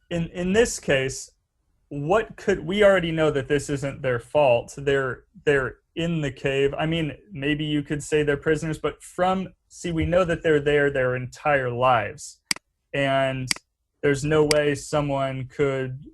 in this case, what could we already know that this isn't their fault. They're in the cave. I mean, maybe you could say they're prisoners, but we know that they're there their entire lives. And there's no way someone could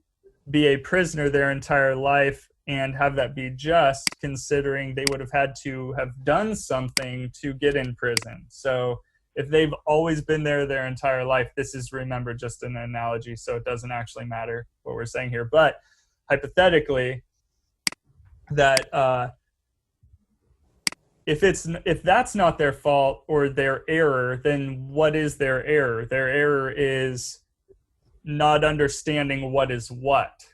be a prisoner their entire life and have that be just, considering they would have had to have done something to get in prison. So if they've always been there their entire life, this is, remember, just an analogy, so it doesn't actually matter what we're saying here. But hypothetically, that if that's not their fault or their error, then what is their error? Their error is not understanding what is what.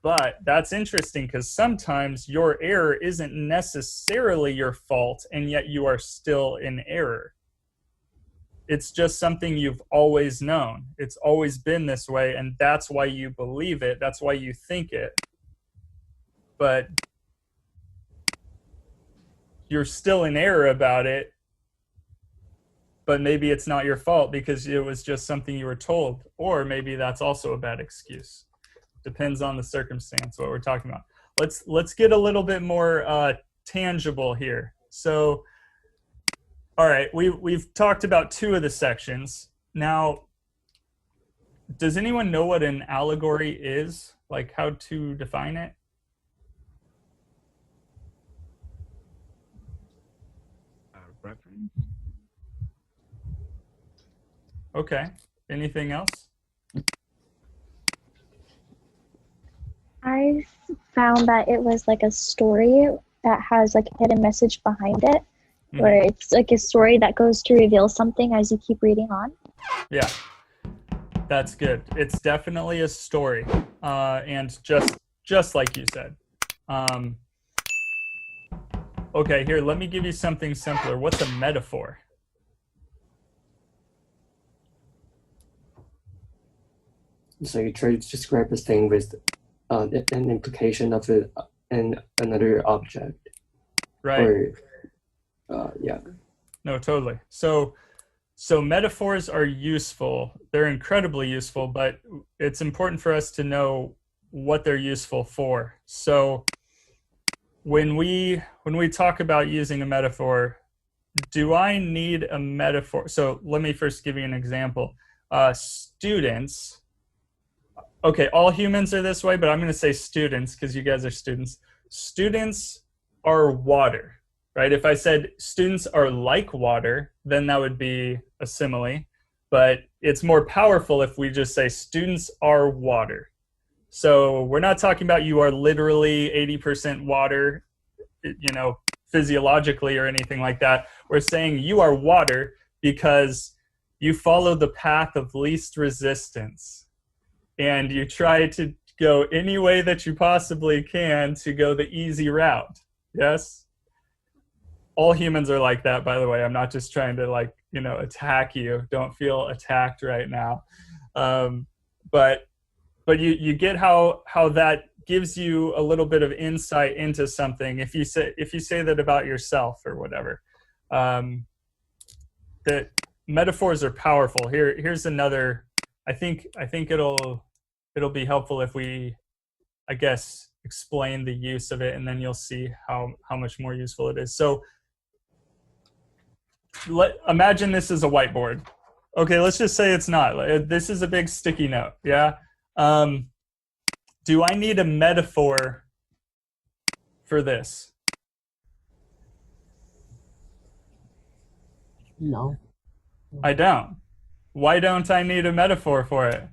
But that's interesting, because sometimes your error isn't necessarily your fault, and yet you are still in error. It's just something you've always known. It's always been this way, and that's why you believe it. That's why you think it. But you're still in error about it, but maybe it's not your fault because it was just something you were told. Or maybe that's also a bad excuse. Depends on the circumstance, what we're talking about. Let's get a little bit more tangible here. So, all right, we've talked about two of the sections. Now, does anyone know what an allegory is? Like how to define it? Reference. Okay. Anything else? I found that it was like a story that has like a hidden message behind it, where it's like a story that goes to reveal something as you keep reading on. Yeah, that's good. It's definitely a story, and just like you said. Okay, here, let me give you something simpler. What's a metaphor? So you try to describe a thing with an implication of it and another object. Right. Or, yeah. No, totally. So metaphors are useful. They're incredibly useful, but it's important for us to know what they're useful for. So when we talk about using a metaphor, do I need a metaphor? So let me first give you an example. Students, okay, all humans are this way, but I'm going to say students because you guys are students. Students are water, right? If I said students are like water, then that would be a simile. But it's more powerful if we just say students are water. So we're not talking about you are literally 80% water, physiologically or anything like that. We're saying you are water because you follow the path of least resistance. And you try to go any way that you possibly can to go the easy route. Yes? All humans are like that, by the way. I'm not just trying to attack you. Don't feel attacked right now. But you get how that gives you a little bit of insight into something. If you say that about yourself or whatever, that metaphors are powerful. Here's another. I think it'll be helpful if we, I guess, explain the use of it, and then you'll see how much more useful it is. So imagine this is a whiteboard. Okay, let's just say it's not. This is a big sticky note, yeah? Do I need a metaphor for this? No. I don't. Why don't I need a metaphor for it?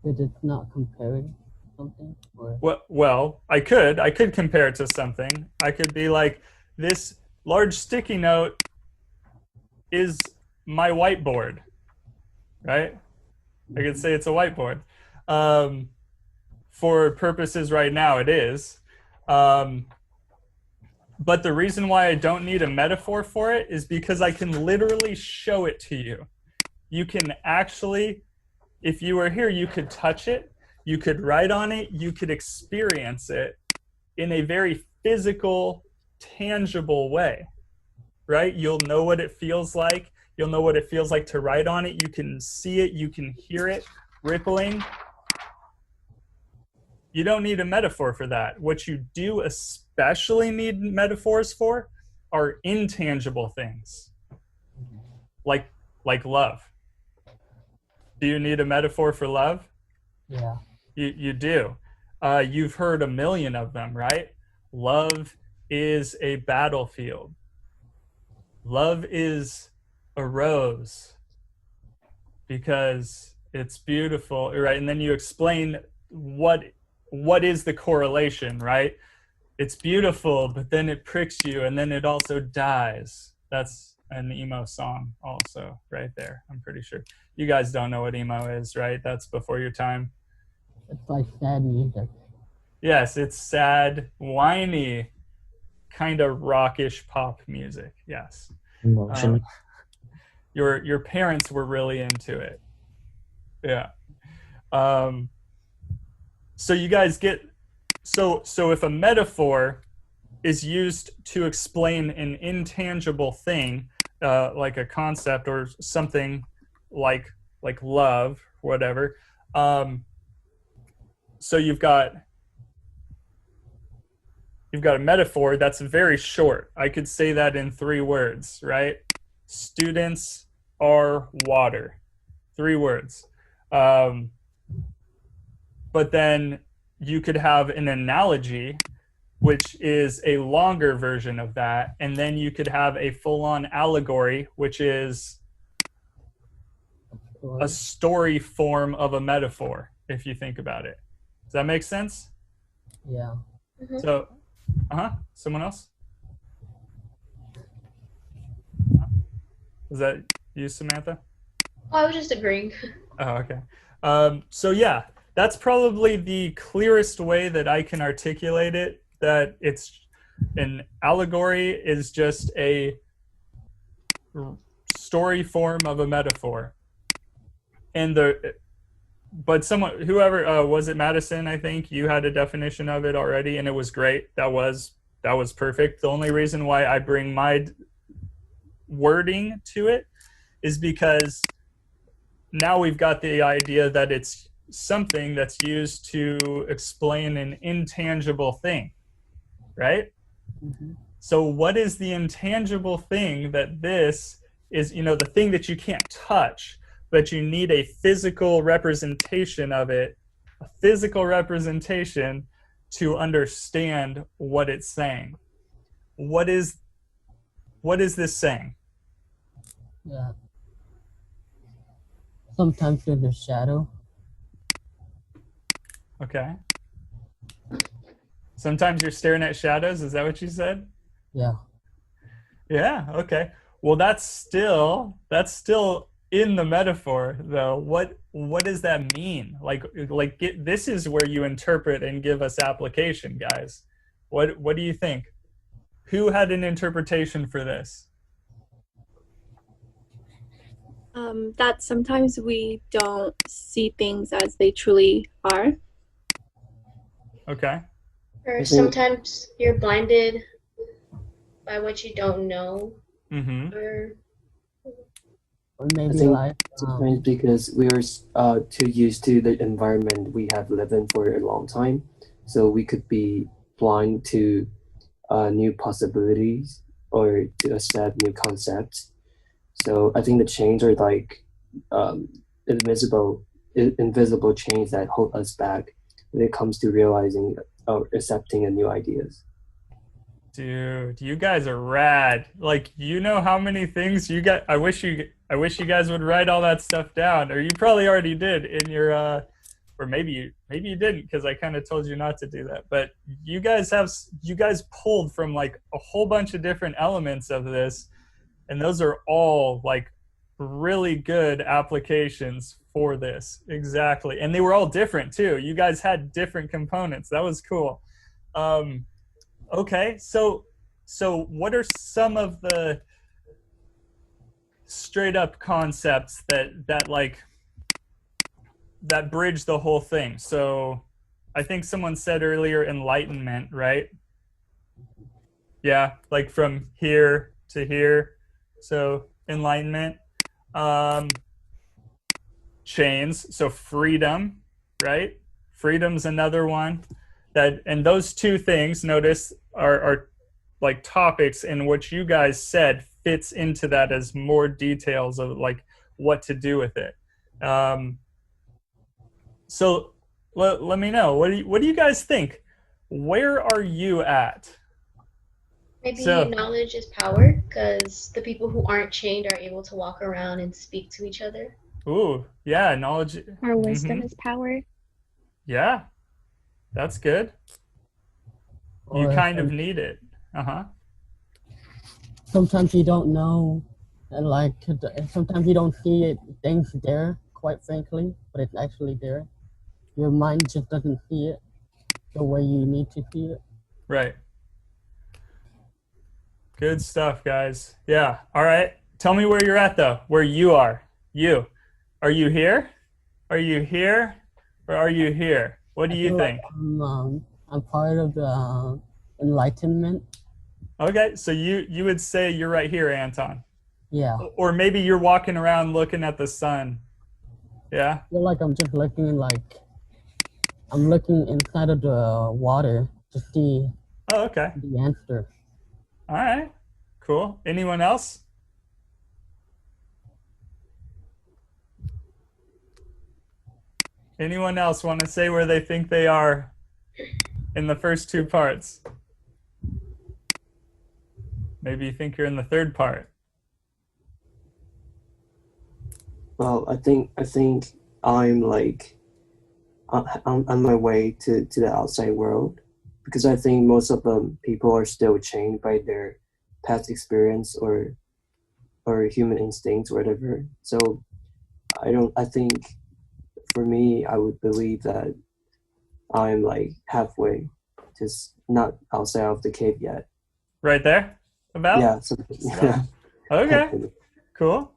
Because it's not comparing something? Or... Well, I could compare it to something. I could be like, this large sticky note is my whiteboard, right? I could say it's a whiteboard. For purposes right now, it is. But the reason why I don't need a metaphor for it is because I can literally show it to you. You can actually, if you were here, you could touch it, you could write on it, you could experience it in a very physical, tangible way, right? You'll know what it feels like. You'll know what it feels like to write on it. You can see it, you can hear it rippling. You don't need a metaphor for that. What you do especially need metaphors for are intangible things, like love. Do you need a metaphor for love? Yeah. You do. You've heard a million of them, right? Love is a battlefield. Love is a rose because it's beautiful, right? And then you explain what is the correlation, right? It's beautiful, but then it pricks you, and then it also dies. That's an emo song, also, right there. I'm pretty sure you guys don't know what emo is, right? That's before your time. It's like sad music. Yes, it's sad, whiny, kind of rockish pop music. Yes. Emotion. Your parents were really into it. Yeah. So you guys get so if a metaphor is used to explain an intangible thing, like a concept or something like love, whatever. So you've got a metaphor that's very short. I could say that in 3 words, right? Students are water. 3 words. But then you could have an analogy, which is a longer version of that. And then you could have a full-on allegory, which is a story form of a metaphor, if you think about it. Does that make sense? Yeah. Mhm. So, someone else? Is that you, Samantha? Oh, I was just agreeing. Oh, okay. So yeah, that's probably the clearest way that I can articulate it, that it's an allegory is just a story form of a metaphor. And whoever was it, Madison, I think you had a definition of it already, and it was great. That was perfect. The only reason why I bring my wording to it is because now we've got the idea that it's something that's used to explain an intangible thing, right? Mm-hmm. So what is the intangible thing that this is, the thing that you can't touch, but you need a physical representation of it, a physical representation to understand what it's saying. What is this saying? Yeah. Sometimes there's a shadow. Okay. Sometimes you're staring at shadows. Is that what you said? Yeah. Yeah. Okay. Well, that's still in the metaphor, though. What does that mean? This is where you interpret and give us application, guys. What do you think? Who had an interpretation for this? That sometimes we don't see things as they truly are. Okay. Or sometimes you're blinded by what you don't know. Mm-hmm. Or maybe I think like sometimes because we are too used to the environment we have lived in for a long time, so we could be blind to new possibilities or to accept new concepts. So I think the chains are like invisible chains that hold us back when it comes to realizing or accepting new ideas. Dude, you guys are rad. Like, how many things you got. I wish you guys would write all that stuff down, or you probably already did in your or maybe you didn't, because I kind of told you not to do that. But you guys pulled from like a whole bunch of different elements of this, and those are all like really good applications for this. Exactly. And they were all different too. You guys had different components. That was cool. Okay, so what are some of the straight up concepts that bridge the whole thing? So I think someone said earlier enlightenment, right? Yeah, like from here to here. So enlightenment. Chains, so freedom, right? Freedom's another one. And those two things, notice, are like topics, and what you guys said fits into that as more details of like what to do with it. So let me know, what do you guys think? Where are you at? Maybe So- knowledge is power, because the people who aren't chained are able to walk around and speak to each other. Ooh, yeah, knowledge. Our wisdom Mhm. is power. Yeah, that's good. You Or kind of need it. Uh-huh. sometimes you don't know, and like sometimes you don't see it, things there, quite frankly, but it's actually there. Your mind just doesn't see it the way you need to see it. Right. Good stuff, guys. Yeah. All right. Tell me where you're at, though. Where you are. You. Are you here? Are you here? Or are you here? What do I you feel think? like I'm part of the enlightenment. Okay, so you would say you're right here, Anton. Yeah. Or maybe you're walking around looking at the sun. Yeah? I feel like I'm just I'm looking inside of the water to see Oh, okay. the answer. All right. Cool. Anyone else? Anyone else want to say where they think they are in the first two parts? Maybe you think you're in the third part. Well, I think I'm like on my way to the outside world, because I think most of them people are still chained by their past experience or human instincts or whatever. So I think for me, I would believe that I'm like halfway, just not outside of the cave yet. Right there? About? Yeah. So, yeah. Okay. Cool.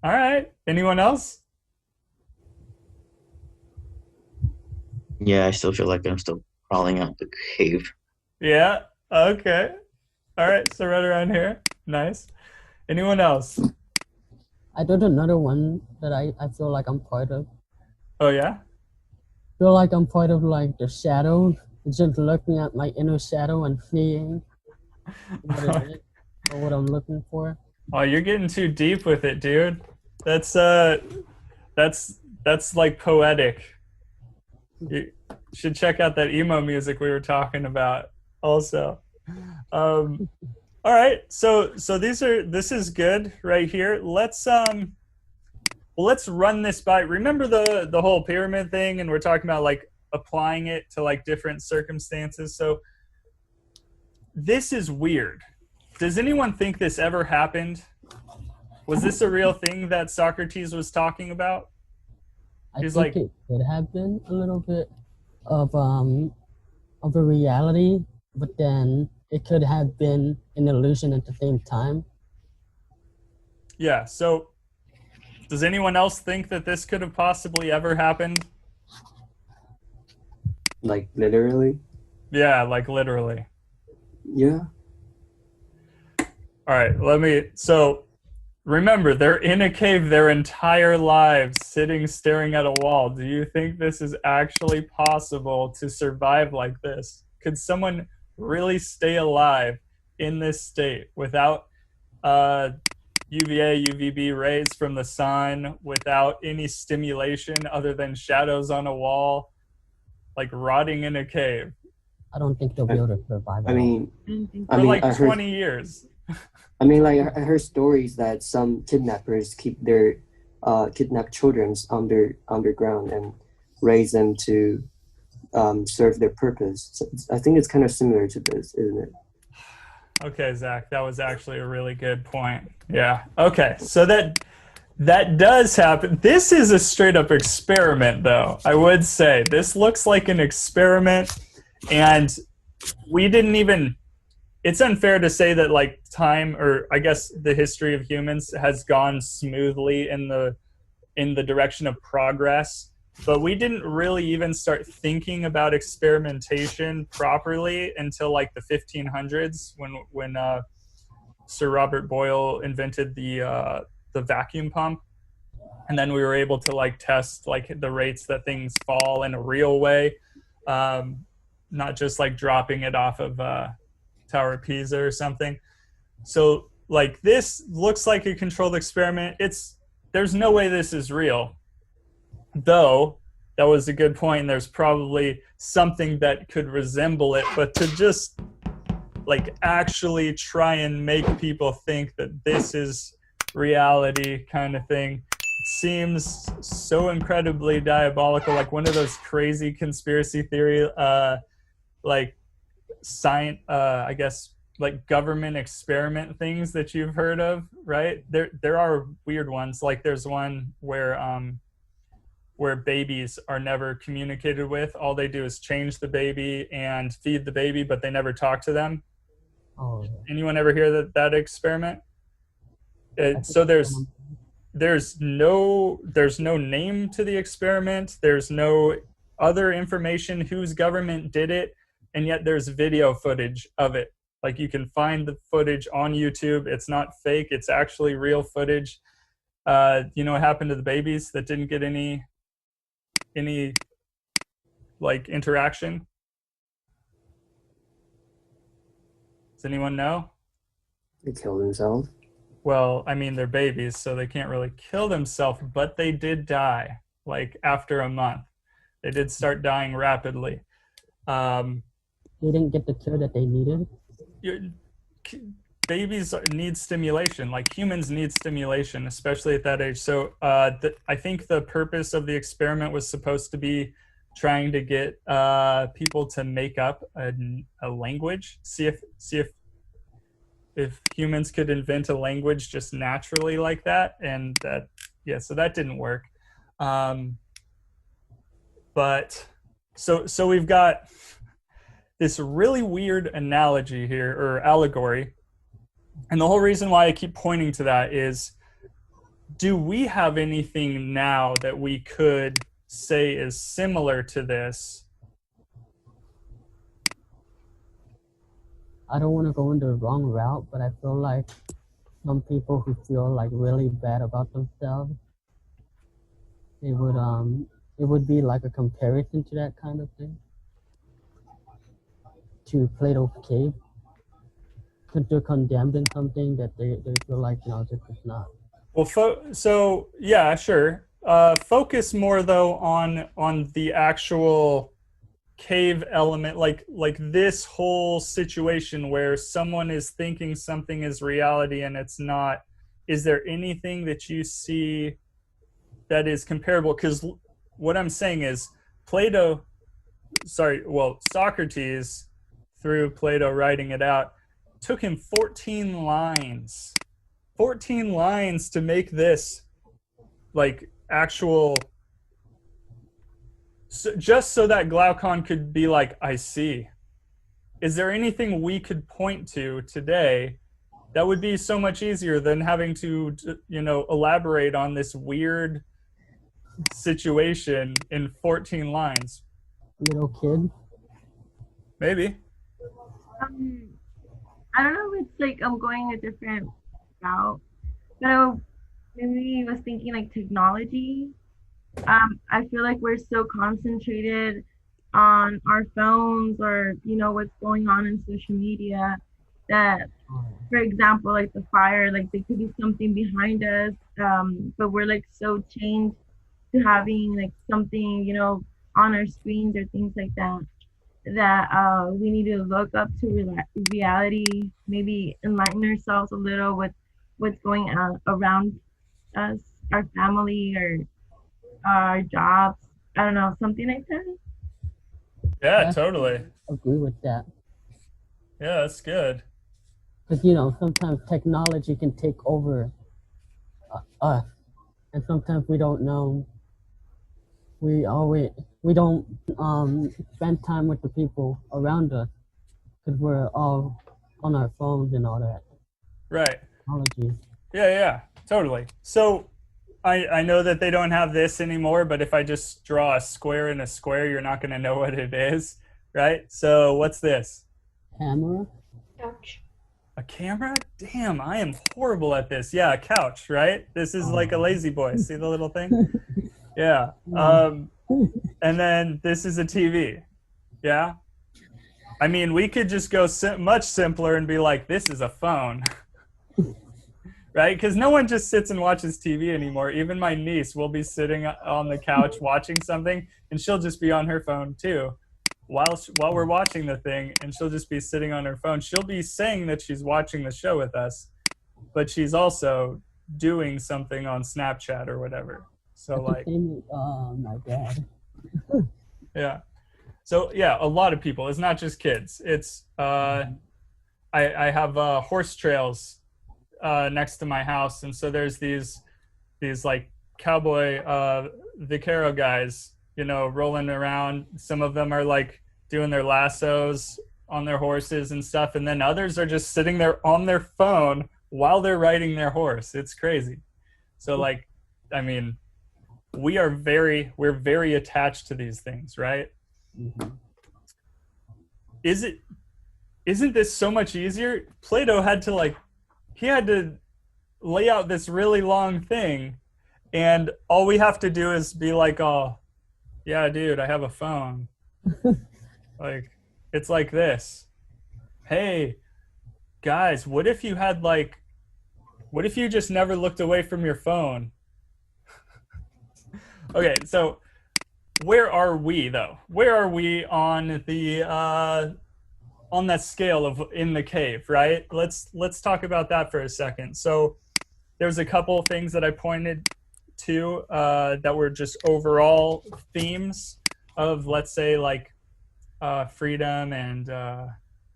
All right. Anyone else? Yeah, I still feel like I'm still crawling out the cave. Yeah. Okay. All right. So right around here. Nice. Anyone else? I did another one that I feel like I'm part of. Oh, yeah? Feel like I'm part of like the shadows, just looking at my inner shadow and seeing what it is or what I'm looking for. Oh, you're getting too deep with it, dude. That's like poetic. You should check out that emo music we were talking about also. All right, so this is good right here. Let's run this by. Remember the whole pyramid thing, and we're talking about like applying it to like different circumstances. So this is weird. Does anyone think this ever happened? Was this a real thing that Socrates was talking about? I He's think like- it could have been a little bit of a reality, but then it could have been an illusion at the same time. Yeah, so does anyone else think that this could have possibly ever happened? Like literally. Yeah, like literally. Yeah. All right, so remember, they're in a cave their entire lives, sitting, staring at a wall. Do you think this is actually possible to survive like this? Could someone really stay alive in this state without UVA, UVB rays from the sun, without any stimulation other than shadows on a wall, like rotting in a cave I don't think they'll be able to survive. I mean, for like 20 years? I mean, like I heard stories that some kidnappers keep their kidnapped children underground and raise them to serve their purpose. So I think it's kind of similar to this, isn't it? Okay, Zach, that was actually a really good point. Yeah. Okay, so that does happen. This is a straight up experiment, though. I would say this looks like an experiment, and we didn't even. It's unfair to say that like time, or I guess the history of humans has gone smoothly in the direction of progress, but we didn't really even start thinking about experimentation properly until like the 1500s when Sir Robert Boyle invented the vacuum pump. and then we were able to like test like the rates that things fall in a real way, not just like dropping it off of Tower of Pisa or something. So like this looks like a controlled experiment. There's no way this is real, though. That was a good point. There's probably something that could resemble it, but to just like actually try and make people think that this is reality kind of thing, it seems so incredibly diabolical, like one of those crazy conspiracy theory like science, I guess, like government experiment things that you've heard of, right? There are weird ones. Like there's one where babies are never communicated with. All they do is change the baby and feed the baby, but they never talk to them. Oh, Anyone ever hear that experiment? So there's no name to the experiment. There's no other information whose government did it, and yet there's video footage of it. Like you can find the footage on YouTube. It's not fake. It's actually real footage. You know what happened to the babies that didn't get any like interaction? Does anyone know? They kill themselves. Well, I mean, they're babies, so they can't really kill themselves, but they did die, like after a month. They did start dying rapidly. they didn't get the cure that they needed. Babies need stimulation, like humans need stimulation, especially at that age. So I think the purpose of the experiment was supposed to be trying to get people to make up a language, see if humans could invent a language just naturally like that, and that, yeah, so that didn't work. But so we've got this really weird analogy here, or allegory, and the whole reason why I keep pointing to that is, do we have anything now that we could say is similar to this? I don't want to go in the wrong route, but I feel like some people who feel like really bad about themselves, it would be like a comparison to that kind of thing, to Plato's cave. Could they're condemned in something that they feel like, this is not. Well, so yeah, sure. Focus more though on the actual cave element, like this whole situation where someone is thinking something is reality and it's not. Is there anything that you see that is comparable? Because what I'm saying is Socrates, through Plato writing it out, took him 14 lines to make this like actual, just so that Glaucon could be like, I see. Is there anything we could point to today that would be so much easier than having to elaborate on this weird situation in 14 lines? Little kid? Maybe. I don't know if it's like I'm going a different route, but I maybe was thinking like technology. I feel like we're so concentrated on our phones or what's going on in social media that, for example, like the fire, like there could be something behind us, but we're like so changed to having like something on our screens or things like that, that we need to look up to reality, maybe enlighten ourselves a little with what's going on around us, our family or our jobs. I don't know, something like that. Yeah, totally. Agree with that. Yeah, that's good. Because sometimes technology can take over us, and sometimes we don't know. We don't spend time with the people around us because we're all on our phones and all that. Right. Technology. Yeah, totally. So I know that they don't have this anymore, but if I just draw a square in a square, you're not going to know what it is, right? So what's this? Camera. Couch. A camera? Damn, I am horrible at this. Yeah, a couch, right? This is like a lazy boy. See the little thing? Yeah. And then this is a TV. Yeah. I mean, we could just go much simpler and be like, this is a phone. Right? Because no one just sits and watches TV anymore. Even my niece will be sitting on the couch watching something, and she'll just be on her phone too. While we're watching the thing, and she'll just be sitting on her phone. She'll be saying that she's watching the show with us, but she's also doing something on Snapchat or whatever. So like, oh my God. yeah. So yeah, a lot of people. It's not just kids. It's I have horse trails next to my house, and so there's these like cowboy vaquero guys, you know, rolling around. Some of them are like doing their lassos on their horses and stuff, and then others are just sitting there on their phone while they're riding their horse. It's crazy. So like, I mean, we're very attached to these things, right? Mm-hmm. Isn't this so much easier? Plato had to lay out this really long thing, and all we have to do is be like, oh yeah, dude, I have a phone. Like, it's like this. Hey guys, what if you just never looked away from your phone? Okay, so where are we though? Where are we on that scale of in the cave, right? Let's talk about that for a second. So there's a couple of things that I pointed to that were just overall themes of, let's say, like freedom and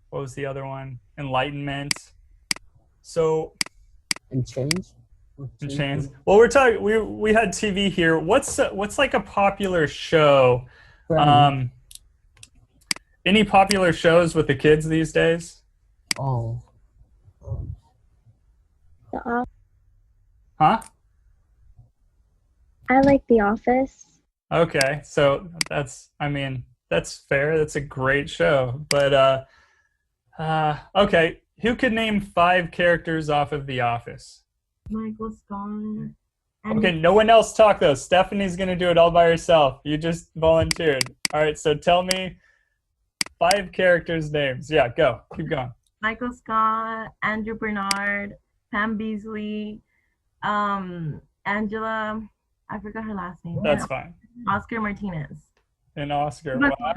what was the other one? Enlightenment. So and change. And chains. Well, we're talking. We had TV here. What's like a popular show? Any popular shows with the kids these days? Oh. Huh? I like The Office. Okay, so that's fair. That's a great show. But okay, who could name 5 characters off of The Office? Michael Scott. Okay, no one else talk though. Stephanie's gonna do it all by herself. You just volunteered. All right, so tell me 5 characters' names. Yeah, go. Keep going. Michael Scott, Andrew Bernard, Pam Beasley, Angela. I forgot her last name. That's fine. Oscar Martinez. And Oscar. Wow.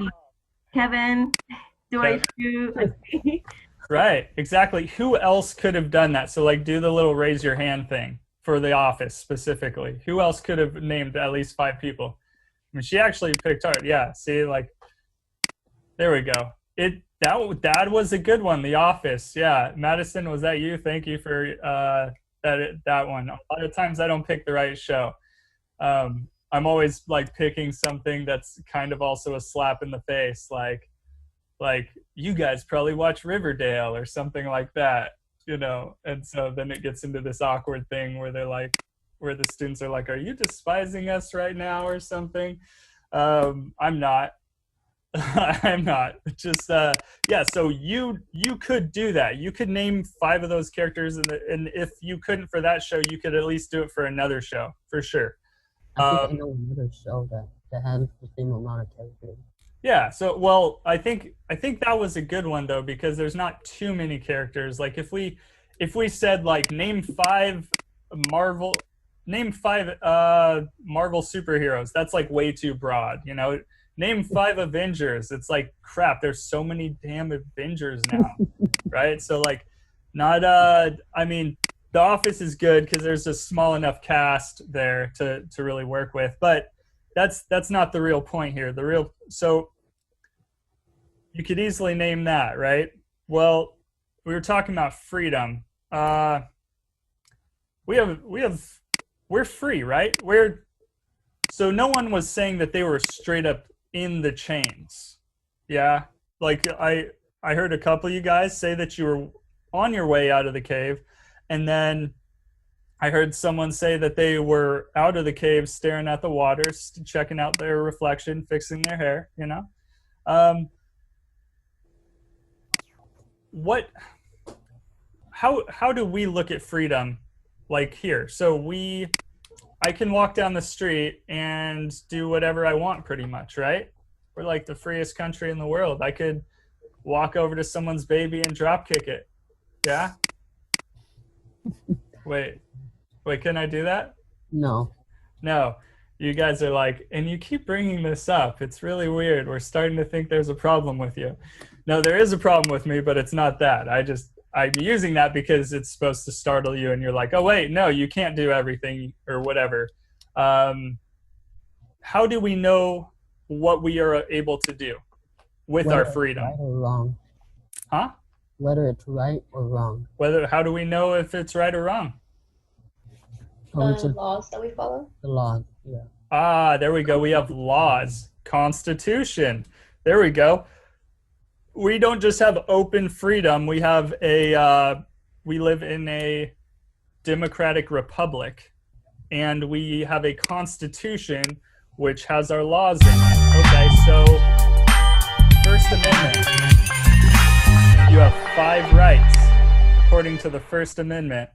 Kevin. Dwight Schrute. Right, exactly. Who else could have done that? So like do the little raise your hand thing for The Office specifically. Who else could have named at least 5 people? I mean, she actually picked hard. Yeah, see, like, there we go. That was a good one, The Office. Yeah, Madison, was that you? Thank you for that one. A lot of times I don't pick the right show. I'm always like picking something that's kind of also a slap in the face, like you guys probably watch Riverdale or something like that, you know. And so then it gets into this awkward thing where where the students are like, are you despising us right now or something? I'm not. I'm not. Just yeah, so you could do that. You could name 5 of those characters, and if you couldn't for that show, you could at least do it for another show, for sure. I think I know another show that has the same amount of characters. Yeah, so well, I think that was a good one though, because there's not too many characters. Like if we said like name 5 Marvel superheroes, that's like way too broad, you know. Name 5 Avengers. It's like crap, there's so many damn Avengers now. Right? So like not I mean, The Office is good because there's a small enough cast there to really work with, but that's not the real point here. So you could easily name that, right? Well, we were talking about freedom. We're free, right? So no one was saying that they were straight up in the chains. Yeah. Like I heard a couple of you guys say that you were on your way out of the cave, and then I heard someone say that they were out of the cave staring at the water, checking out their reflection, fixing their hair, you know? how do we look at freedom like here? So I can walk down the street and do whatever I want pretty much, right? We're like the freest country in the world. I could walk over to someone's baby and drop kick it. Yeah? Wait, can I do that? No. No. You guys are like, and you keep bringing this up. It's really weird. We're starting to think there's a problem with you. No, there is a problem with me, but it's not that. I'm using that because it's supposed to startle you and you're like, oh, wait, no, you can't do everything or whatever. How do we know what we are able to do with Whether our it's freedom? right or wrong. Huh? Whether it's right or wrong. How do we know if it's right or wrong? Laws that we follow. The law, yeah. Ah, there we go. We have laws. Constitution. There we go. We don't just have open freedom. We have we live in a democratic republic, and we have a constitution which has our laws in it. Okay, so First Amendment. You have 5 rights according to the First Amendment.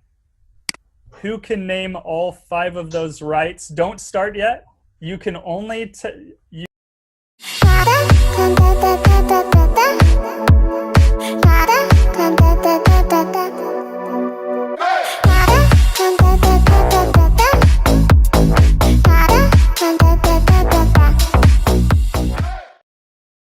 Who can name all 5 of those rights? Don't start yet. You can only